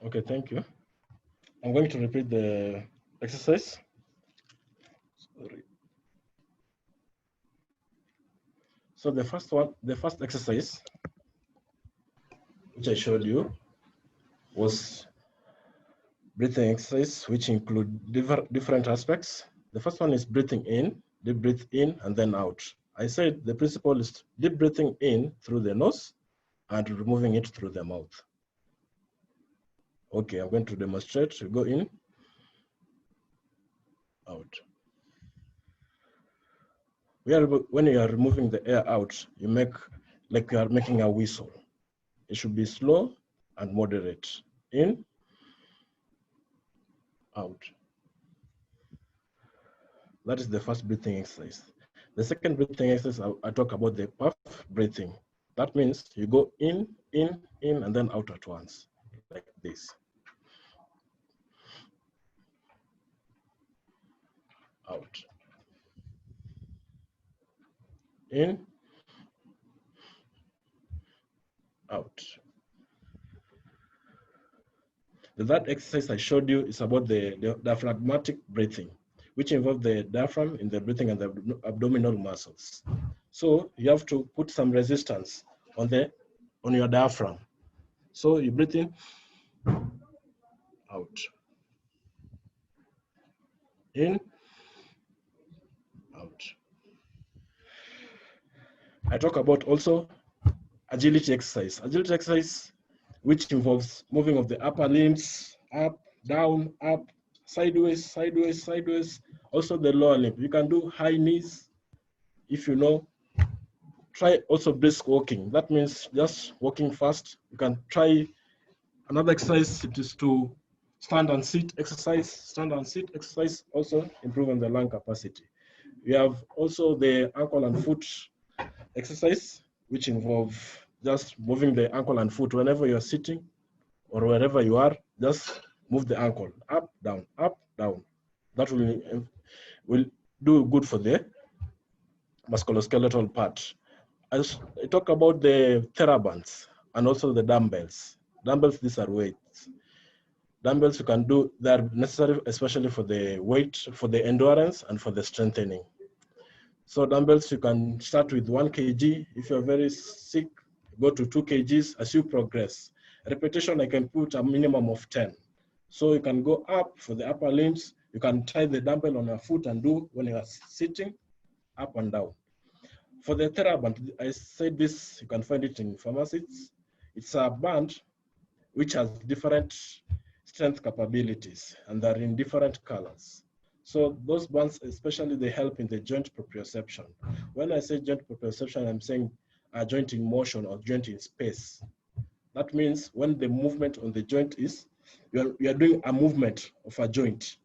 Okay, thank you. I'm going to repeat the exercise. Sorry. So the first exercise, which I showed you, was breathing exercise, which include different aspects. The first one is breathing in, deep breathe in and then out. I said the principle is deep breathing in through the nose and removing it through the mouth. Okay, I'm going to demonstrate. You go in, out. When you are removing the air out, you make like you are making a whistle. It should be slow and moderate. In, out. That is the first breathing exercise. The second breathing exercise, I talk about the puff breathing. That means you go in, and then out at once, like this. Out. In, out. The third exercise I showed you is about the diaphragmatic breathing, which involves the diaphragm in the breathing and the abdominal muscles. So you have to put some resistance on your diaphragm. So you breathe in, out, in, out. I talk about also agility exercise. Agility exercise, which involves moving of the upper limbs, up, down, up, sideways, sideways, sideways. Also the lower limb. You can do high knees, if you know. Try also brisk walking. That means just walking fast. You can try another exercise. It is to stand and sit exercise. Stand and sit exercise, also improving the lung capacity. We have also the ankle and foot exercise, which involve just moving the ankle and foot whenever you're sitting or wherever you are. Just move the ankle up, down, up, down. That will do good for the musculoskeletal part. I talk about the therabands and also the dumbbells. Dumbbells, these are weights. Dumbbells you can do, they are necessary especially for the weight, for the endurance and for the strengthening. So dumbbells, you can start with 1 kg. If you're very sick, go to 2 kgs as you progress. Repetition, I can put a minimum of 10. So you can go up for the upper limbs. You can tie the dumbbell on your foot and do when you are sitting, up and down. For the TheraBand, I said this, you can find it in pharmacies. It's a band which has different strength capabilities and they're in different colors. So those bands, especially they help in the joint proprioception. When I say joint proprioception, I'm saying a joint in motion or joint in space. That means when the movement on the joint is, you are doing a movement of a joint.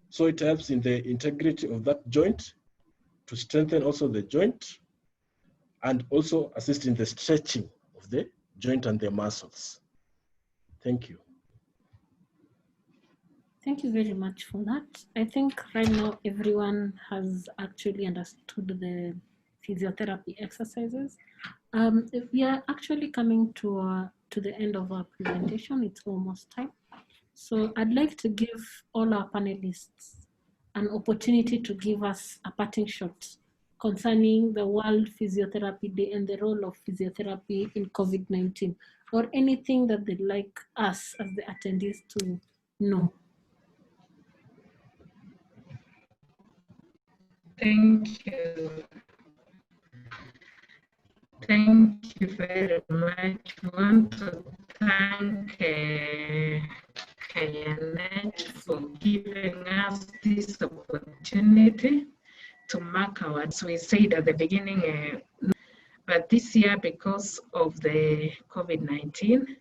So it helps in the integrity of that joint, to strengthen also the joint, and also assist in the stretching of the joint and the muscles. Thank you. Thank you very much for that. I think right now everyone has actually understood the physiotherapy exercises. We are actually coming to the end of our presentation. It's almost time. So I'd like to give all our panelists an opportunity to give us a parting shot concerning the World Physiotherapy Day and the role of physiotherapy in COVID-19, or anything that they'd like us as the attendees to know. Thank you. Thank you very much. I want to thank Kayanet for giving us this opportunity to mark our, as we said at the beginning, but this year, because of the COVID-19,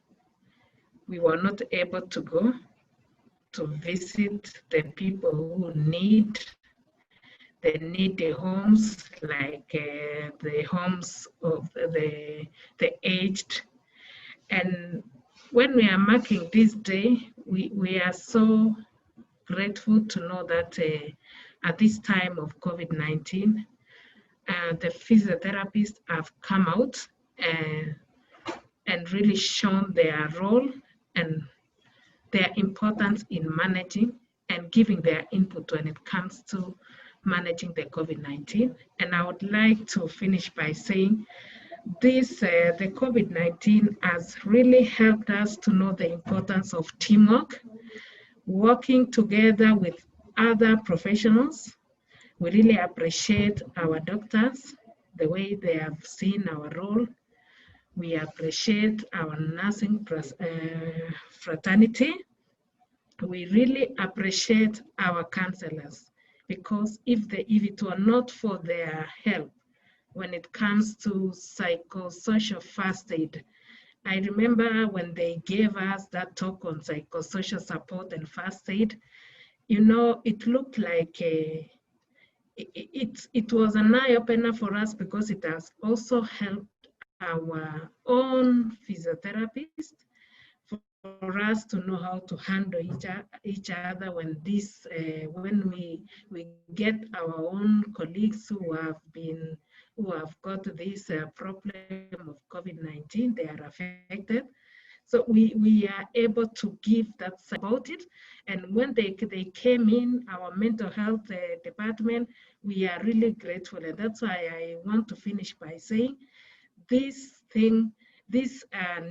we were not able to go to visit the people who need homes, like the homes of the aged. And when we are marking this day, we are so grateful to know that at this time of COVID-19, the physiotherapists have come out and really shown their role and their importance in managing and giving their input when it comes to managing the COVID-19. And I would like to finish by saying this, the COVID-19 has really helped us to know the importance of teamwork, working together with other professionals. We really appreciate our doctors, the way they have seen our role. We appreciate our nursing fraternity. We really appreciate our counselors, because if it were not for their help when it comes to psychosocial first aid, I remember when they gave us that talk on psychosocial support and first aid, you know, it looked like it was an eye-opener for us, because it has also helped our own physiotherapists for us to know how to handle each other when we get our own colleagues who have been who have got this problem of COVID-19, they are affected. So we are able to give that about it. And when they came in, our mental health department, we are really grateful. And that's why I want to finish by saying this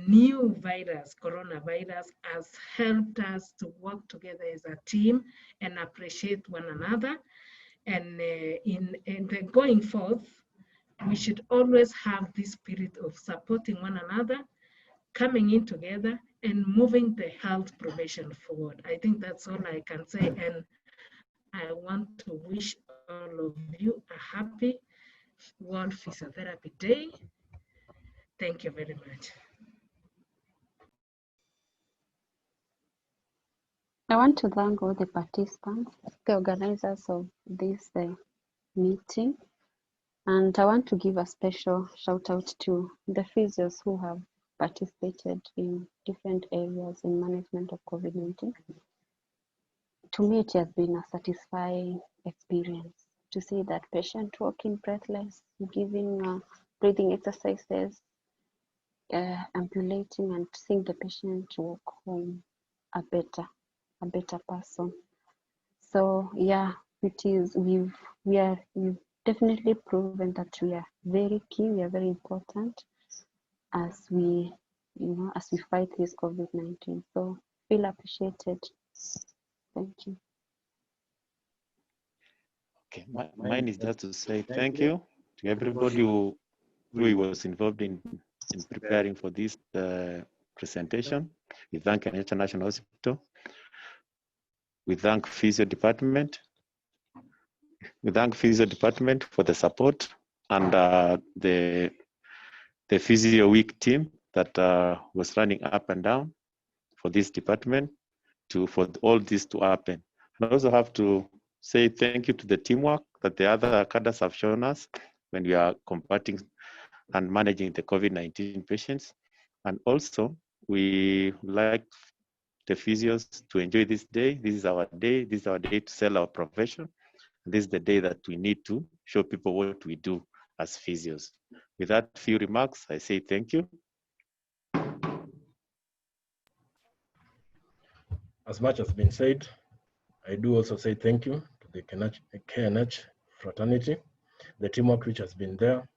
new virus, coronavirus, has helped us to work together as a team and appreciate one another. And in the going forth, we should always have this spirit of supporting one another, coming in together and moving the health profession forward. I think that's all I can say. And I want to wish all of you a happy World Physiotherapy Day. Thank you very much. I want to thank all the participants, the organizers of this meeting, and I want to give a special shout out to the physios who have participated in different areas in management of COVID-19. To me, it has been a satisfying experience to see that patient walking breathless, giving breathing exercises, ambulating, and seeing the patient walk home a better person. So yeah, we've definitely proven that we are very key, we are very important as we fight this COVID-19. So feel appreciated. Thank you. Okay, mine is just to say thank you to everybody who was involved in preparing for this presentation. We thank NH National Hospital. We thank Physio Department. We thank Physio Department for the support and the Physio Week team that was running up and down for this department for all this to happen. And I also have to say thank you to the teamwork that the other cadres have shown us when we are combating and managing the COVID-19 patients. And also, we like the physios to enjoy this day. This is our day. This is our day to sell our profession. This is the day that we need to show people what we do as physios. With that few remarks, I say thank you. As much has been said, I do also say thank you to the KNH fraternity, the teamwork which has been there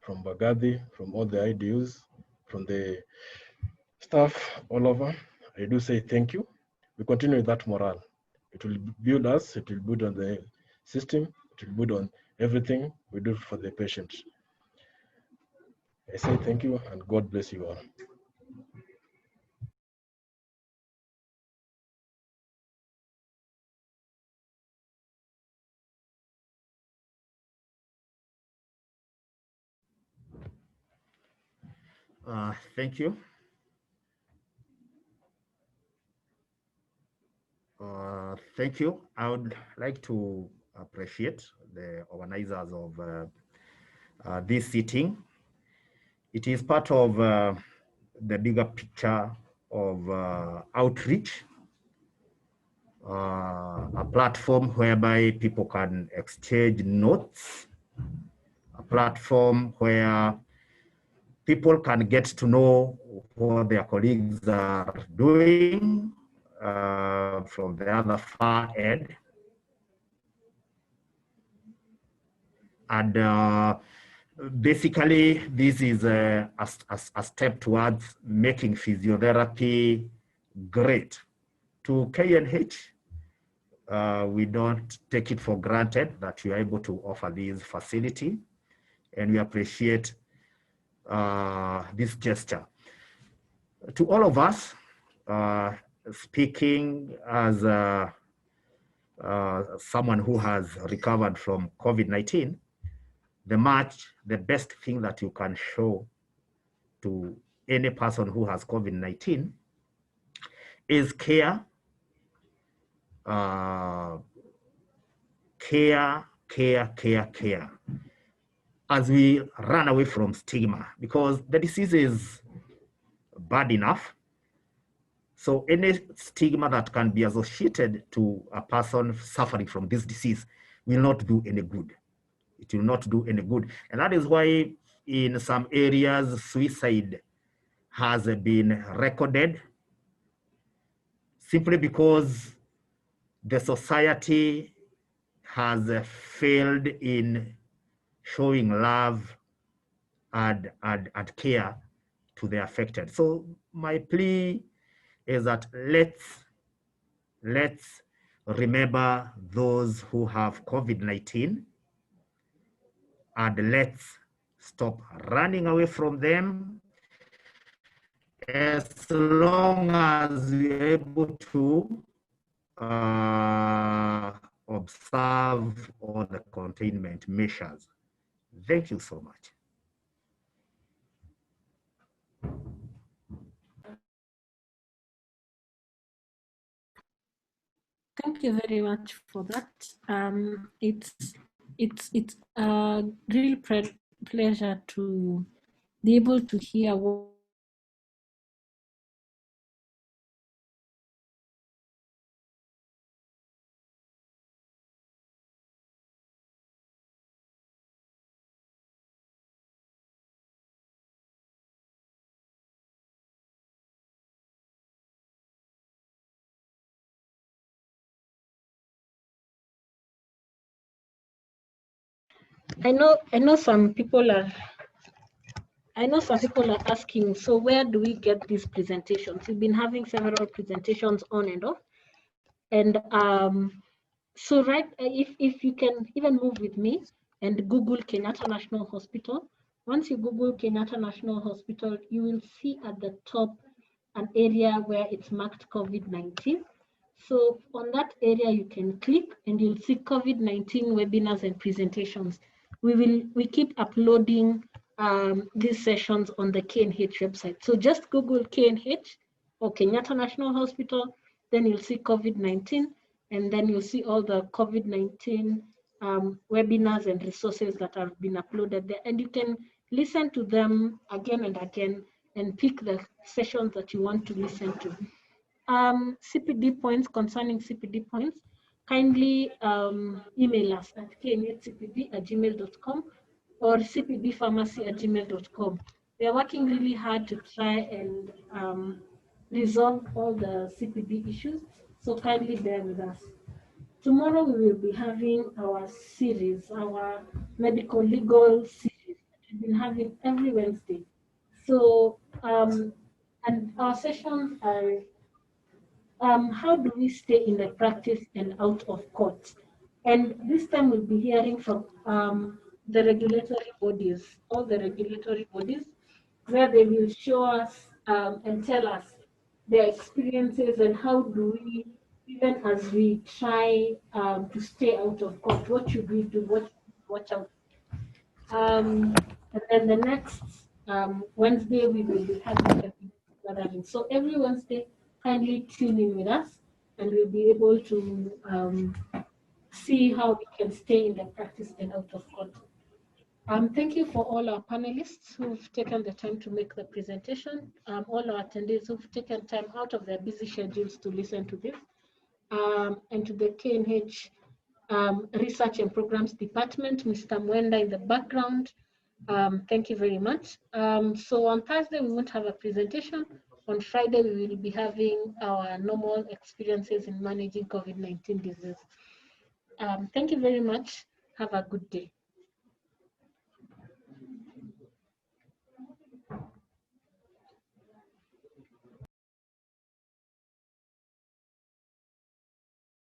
from Bagathi, from all the IDUs, from the staff all over. I do say thank you. We continue with that morale. It will build us, it will build on the system, it will build on everything we do for the patient. I say thank you and God bless you all. Thank you. Thank you. I would like to appreciate the organizers of this sitting. It is part of the bigger picture of outreach, a platform whereby people can exchange notes, a platform where people can get to know what their colleagues are doing from the other far end. And basically, this is a step towards making physiotherapy great. To KNH, we don't take it for granted that you are able to offer this facility, and we appreciate this gesture. To all of us, speaking as someone who has recovered from COVID-19, the best thing that you can show to any person who has COVID-19 is care, care, as we run away from stigma, because the disease is bad enough. So any stigma that can be associated to a person suffering from this disease will not do any good. It will not do any good. And that is why in some areas, suicide has been recorded simply because the society has failed in showing love and care to the affected. So my plea is that let's remember those who have COVID-19, and let's stop running away from them as long as we're able to observe all the containment measures. Thank you so much. Thank you very much for that. It's a real pleasure to be able to hear what I know some people are asking, so where do we get these presentations? We've been having several presentations on and off. And so if you can even move with me and Google Kenyatta National Hospital. Once you Google Kenyatta National Hospital, you will see at the top an area where it's marked COVID-19. So on that area, you can click and you'll see COVID-19 webinars and presentations. We keep uploading these sessions on the KNH website. So just Google KNH or Kenyatta National Hospital, then you'll see COVID-19, and then you'll see all the COVID-19 webinars and resources that have been uploaded there. And you can listen to them again and again and pick the sessions that you want to listen to. CPD points, concerning CPD points, kindly email us at knhcpd@gmail.com or cpdpharmacy@gmail.com. We are working really hard to try and resolve all the CPD issues, so kindly bear with us. Tomorrow we will be having our series, our medical legal series that we've been having every Wednesday. So, and our sessions are how do we stay in the practice and out of court? And this time we'll be hearing from the regulatory bodies, all the regulatory bodies, where they will show us and tell us their experiences and how do we, even as we try to stay out of court, what should we do, what should we watch out. And then the next Wednesday, we will be having a gathering. So every Wednesday, kindly tune in with us, and we'll be able to see how we can stay in the practice and out of court. Thank you for all our panelists who've taken the time to make the presentation, all our attendees who've taken time out of their busy schedules to listen to this, and to the KNH Research and Programs Department, Mr. Mwenda in the background. Thank you very much. So on Thursday, we won't have a presentation. On Friday, we will be having our normal experiences in managing COVID-19 disease. Thank you very much. Have a good day.